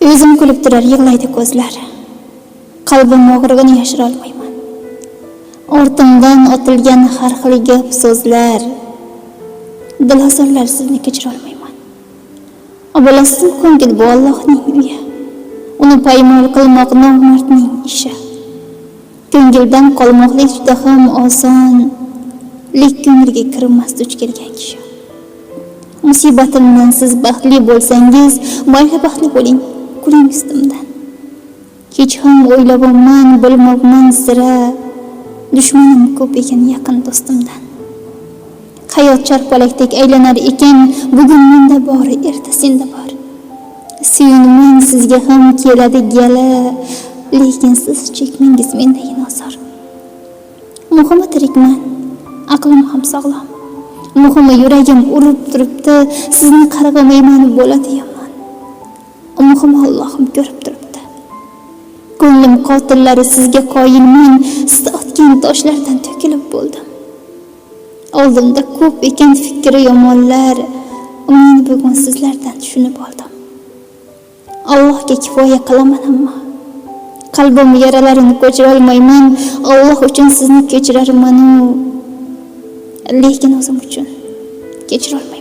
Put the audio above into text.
Yuzim kulib turar, yig'laydi ko'zlar. Qalbim og'rig'ini yashira olmayman. Ortimdan otilgan har xil gap so'zlar, dilozorlar sizni kechira olmayman. Obolasizmi ko'ngil bu Allohning uyi. Uni paymol qilmoq nomardning ishi. Ko'ngildan qolmoqlik juda ham oson, lek ko'ngliga kirmas duch kelgan kishi. Musibatimdan siz baxtli bo'lsangiz, mayli baxtli bo'ling, kuling ustimdan. Hech ham o'ylabman, bilmabman sira, dushmanim ko'p ekan yaqin do'stimdan. Hayot charpalakdek aylanar ekan, bugun menda bor, erta senda bor. Suyunman sizga ham keladi gala, lekin siz chekmangiz mendagi nosor. Muhimi tirikman, aqlim ham sog'lom. Muhimi yuragim urib turibdi, sizni qarg'amayman bo'ladi yomon. Muhimi Allohim ko'rib turibdi. Ko'nglim qotillari sizga qoyilman, siz otgan toshlardan to'kilib bo'ldim. Oldimda ko'p ekan fikri yomonlar, men bugun sizlardan tushunib oldim. Allohga kifoya qilaman ammo qalbim yaralarini ko'chira olmayman. Alloh uchun sizni kechirarman, lekin o'zim uchun kechira olmayman.